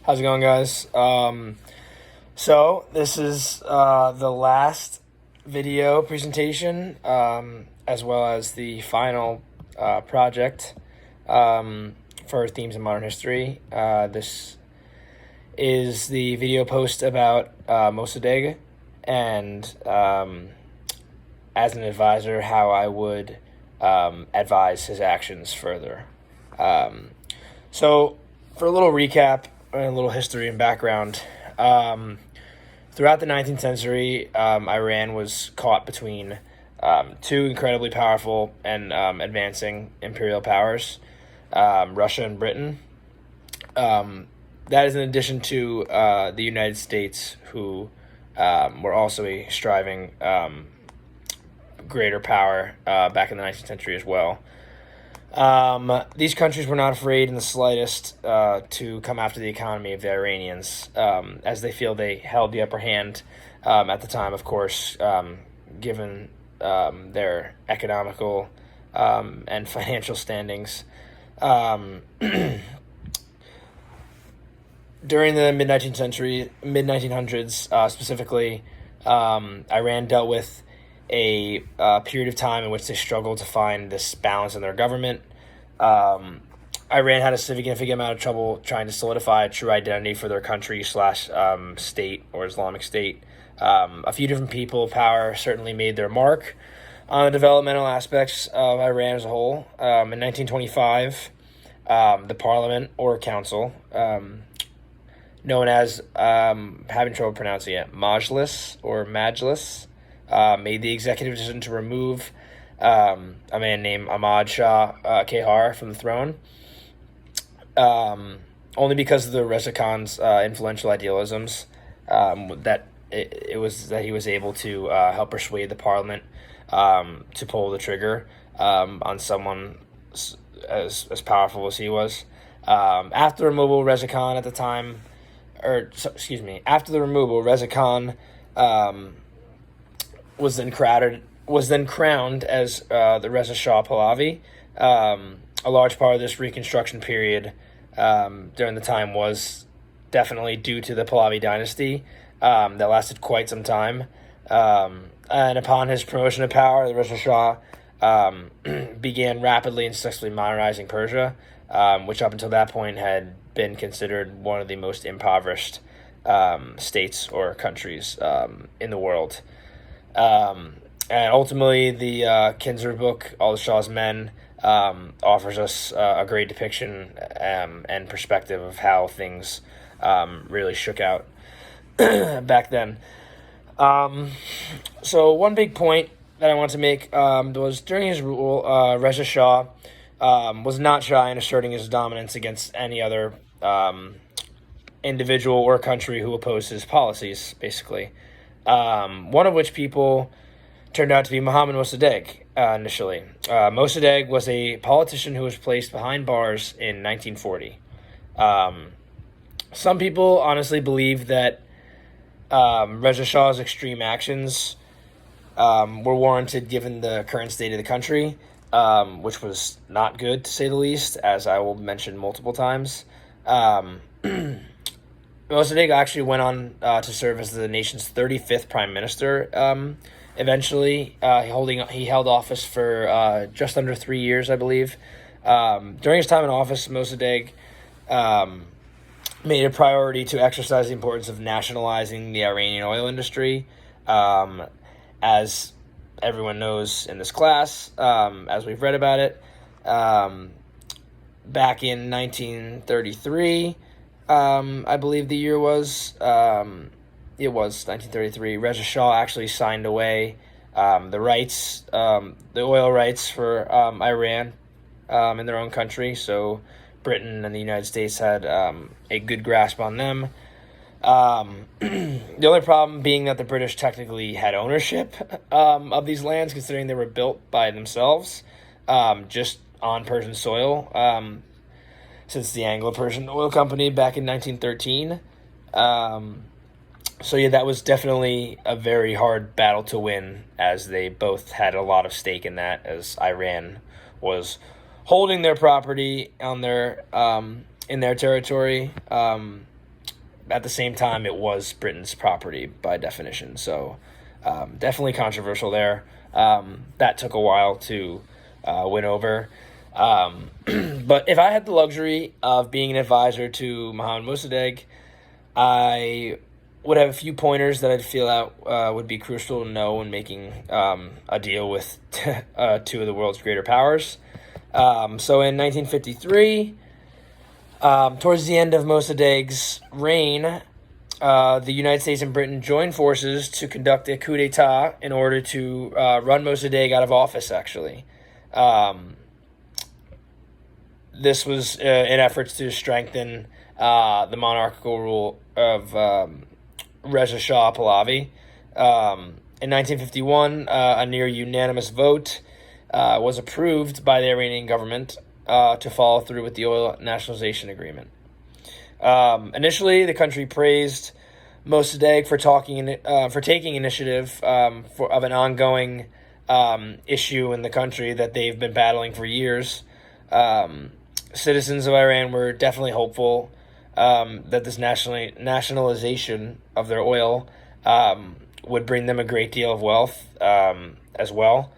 How's it going, guys? So this is the last video presentation, as well as the final project for themes in modern history. This is the video post about Mossadegh, and as an advisor, how I would advise his actions further. So, for a little recap and a little history and background, throughout the 19th century, Iran was caught between two incredibly powerful and advancing imperial powers, Russia and Britain. That is in addition to the United States, who were also a striving greater power back in the 19th century as well. These countries were not afraid in the slightest to come after the economy of the Iranians, as they feel they held the upper hand at the time, of course, given their economical and financial standings. During the mid-1900s, specifically, Iran dealt with a period of time in which they struggled to find this balance in their government. Iran had a significant amount of trouble trying to solidify a true identity for their country slash state or Islamic State. A few different people of power certainly made their mark on the developmental aspects of Iran as a whole. In 1925, the parliament or council, known as, having trouble pronouncing it, Majlis or Majlis, made the executive decision to remove a man named Ahmad Shah Kahar from the throne, only because of the Reza Khan's influential idealisms. That it was that he was able to help persuade the parliament to pull the trigger on someone as powerful as he was. After the removal, Reza Khan was then crowned as the Reza Shah Pahlavi. A large part of this reconstruction period during the time was definitely due to the Pahlavi dynasty that lasted quite some time. And upon his promotion to power, the Reza Shah began rapidly and successfully modernizing Persia, which up until that point had been considered one of the most impoverished states or countries in the world. And ultimately, the Kinzer book, All the Shah's Men, offers us a great depiction and perspective of how things really shook out back then. So one big point that I want to make was during his rule, Reza Shah was not shy in asserting his dominance against any other individual or country who opposed his policies, basically. One of which people turned out to be Mohammad Mossadegh initially. Mossadegh was a politician who was placed behind bars in 1940. Some people honestly believe that Reza Shah's extreme actions were warranted given the current state of the country, which was not good, to say the least, as I will mention multiple times. Mossadegh actually went on to serve as the nation's 35th prime minister. Eventually, he held office for just under 3 years, I believe. During his time in office, Mossadegh made a priority to exercise the importance of nationalizing the Iranian oil industry. As everyone knows in this class, as we've read about it, back in 1933, I believe the year was, it was 1933, Reza Shah actually signed away the rights, the oil rights for Iran in their own country, so Britain and the United States had a good grasp on them. The only problem being that the British technically had ownership of these lands, considering they were built by themselves, just on Persian soil, since the Anglo-Persian Oil Company back in 1913. So yeah, that was definitely a very hard battle to win, as they both had a lot of stake in that, as Iran was holding their property on their in their territory, at the same time, it was Britain's property by definition. So definitely controversial there. That took a while to win over. But if I had the luxury of being an advisor to Mohammad Mossadegh, I would have a few pointers that I'd feel out would be crucial to know when making a deal with two of the world's greater powers. So in 1953, towards the end of Mossadegh's reign, the United States and Britain joined forces to conduct a coup d'etat in order to run Mossadegh out of office, actually. This was in efforts to strengthen the monarchical rule of Reza Shah Pahlavi. In 1951, a near unanimous vote was approved by the Iranian government to follow through with the oil nationalization agreement. Initially, the country praised Mossadegh for taking initiative of an ongoing issue in the country that they've been battling for years. Citizens of Iran were definitely hopeful that this nationalization of their oil would bring them a great deal of wealth as well,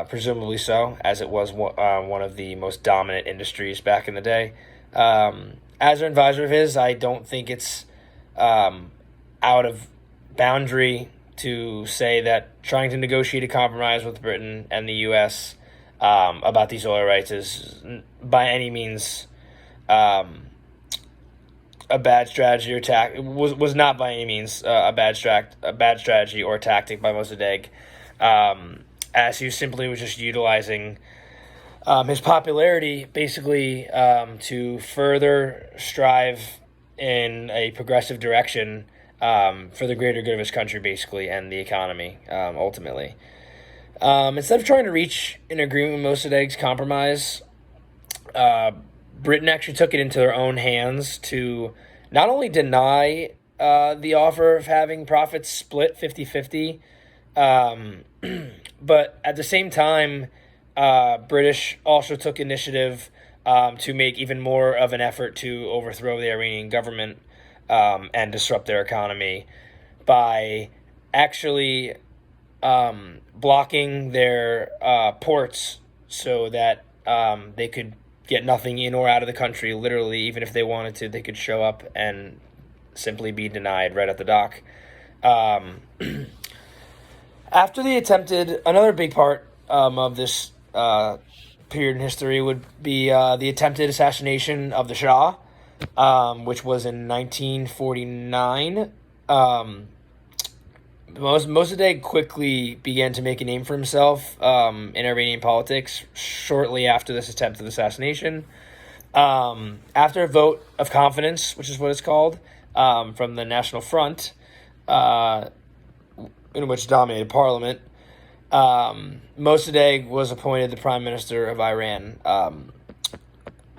presumably so, as it was one of the most dominant industries back in the day. As an advisor of his, I don't think it's out of boundary to say that trying to negotiate a compromise with Britain and the U.S. About these oil rights is by any means a bad strategy or was not by any means a bad strategy or tactic by Mossadegh, as he simply was just utilizing his popularity basically to further strive in a progressive direction for the greater good of his country, basically, and the economy ultimately. Instead of trying to reach an agreement with Mossadegh's compromise, Britain actually took it into their own hands to not only deny the offer of having profits split 50-50, but at the same time, British also took initiative to make even more of an effort to overthrow the Iranian government and disrupt their economy by actually blocking their ports so that they could get nothing in or out of the country. Literally, even if they wanted to, they could show up and simply be denied right at the dock. After another big part of this period in history would be the attempted assassination of the Shah, which was in 1949. Mossadegh quickly began to make a name for himself in Iranian politics shortly after this attempt of assassination. After a vote of confidence, which is what it's called, from the National Front, in which dominated parliament, Mossadegh was appointed the prime minister of Iran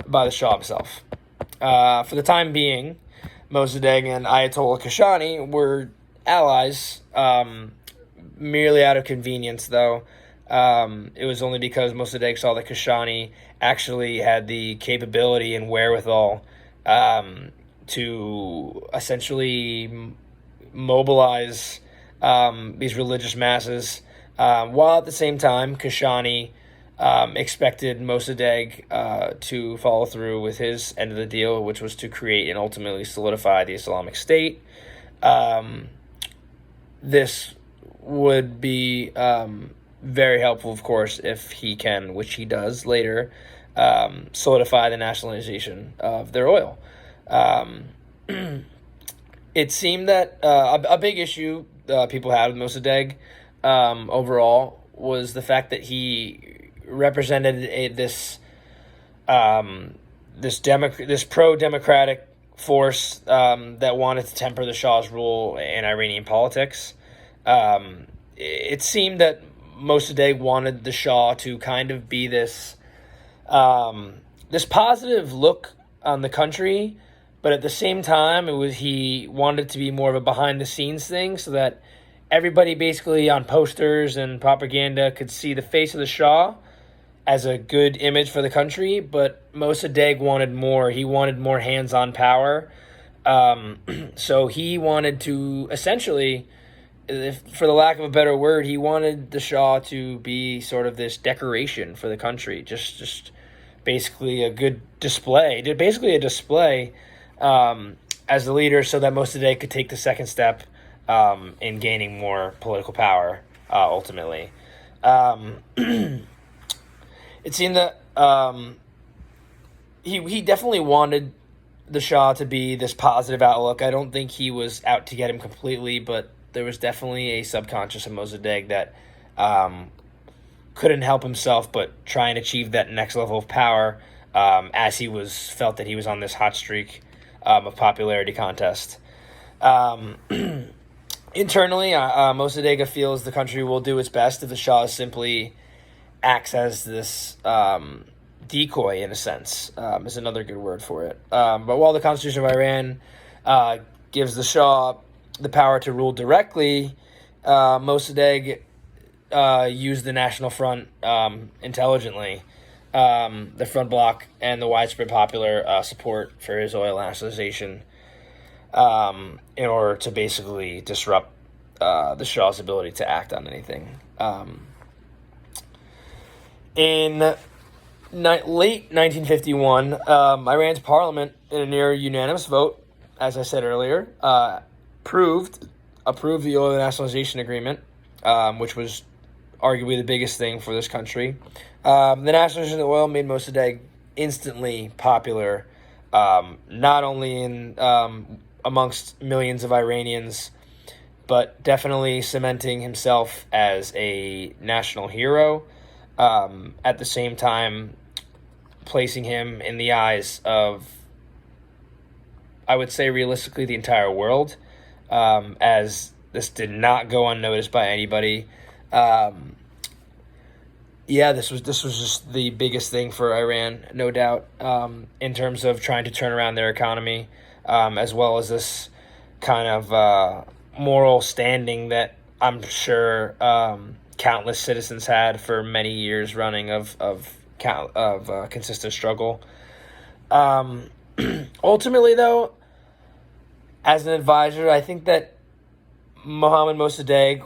by the Shah himself. For the time being, Mossadegh and Ayatollah Kashani were allies, merely out of convenience, though. It was only because Mossadegh saw that Kashani actually had the capability and wherewithal to essentially mobilize these religious masses, while at the same time Kashani expected Mossadegh to follow through with his end of the deal, which was to create and ultimately solidify the Islamic State. This would be very helpful, of course, if he can, which he does later, solidify the nationalization of their oil. It seemed that a big issue people had with Mossadegh overall was the fact that he represented this pro-democratic force that wanted to temper the Shah's rule in Iranian politics. It seemed that Mossadegh wanted the Shah to kind of be this positive look on the country, but at the same time, he wanted it to be more of a behind-the-scenes thing so that everybody basically on posters and propaganda could see the face of the Shah as a good image for the country, but Mossadegh wanted more. He wanted more hands-on power, So he wanted to essentially, if, for the lack of a better word, he wanted the Shah to be sort of this decoration for the country, just basically a good display, basically a display as the leader, so that Mossadegh could take the second step in gaining more political power. Ultimately, it seemed that he definitely wanted the Shah to be this positive outlook. I don't think he was out to get him completely, but there was definitely a subconscious of Mossadegh that couldn't help himself but try and achieve that next level of power, as he felt that he was on this hot streak of popularity contest. Internally, Mossadegh feels the country will do its best if the Shah simply acts as this decoy, in a sense, is another good word for it. But while the Constitution of Iran gives the Shah the power to rule directly, Mossadegh used the National Front intelligently, the Front Bloc, and the widespread popular support for his oil nationalization in order to basically disrupt the Shah's ability to act on anything. In late 1951, Iran's parliament, in a near unanimous vote, as I said earlier, approved the oil nationalization agreement, which was arguably the biggest thing for this country. The nationalization of the oil made Mossadegh instantly popular, not only in amongst millions of Iranians, but definitely cementing himself as a national hero. At the same time, placing him in the eyes of, I would say realistically, the entire world, as this did not go unnoticed by anybody. This was just the biggest thing for Iran, no doubt, in terms of trying to turn around their economy, as well as this kind of moral standing that I'm sure countless citizens had for many years running of consistent struggle. Ultimately, though, as an advisor, I think that Mohammad Mossadegh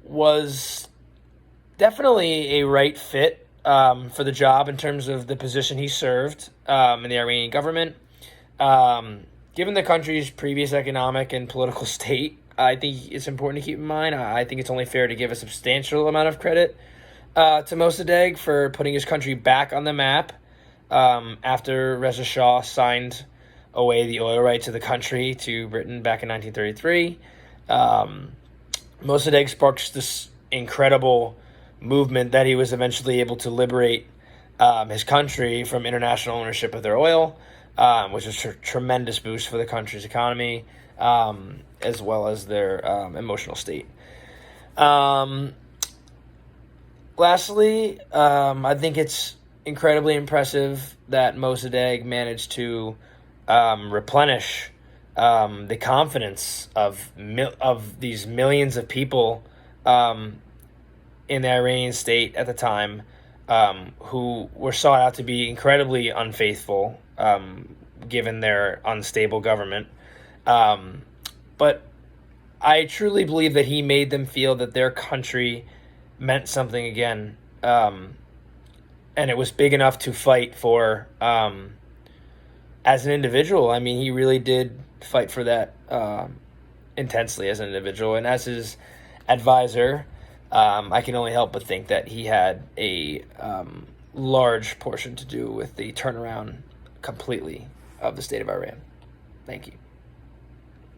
was definitely a right fit for the job in terms of the position he served in the Iranian government. Given the country's previous economic and political state, I think it's important to keep in mind. I think it's only fair to give a substantial amount of credit to Mossadegh for putting his country back on the map after Reza Shah signed away the oil rights of the country to Britain back in 1933. Mossadegh sparked this incredible movement that he was eventually able to liberate his country from international ownership of their oil, which was a tremendous boost for the country's economy, as well as their emotional state. Lastly, I think it's incredibly impressive that Mossadegh managed to replenish the confidence of these millions of people in the Iranian state at the time, who were sought out to be incredibly unfaithful, given their unstable government. But I truly believe that he made them feel that their country meant something again, and it was big enough to fight for as an individual. I mean, he really did fight for that intensely as an individual, and as his advisor, I can only help but think that he had a large portion to do with the turnaround completely of the state of Iran. Thank you.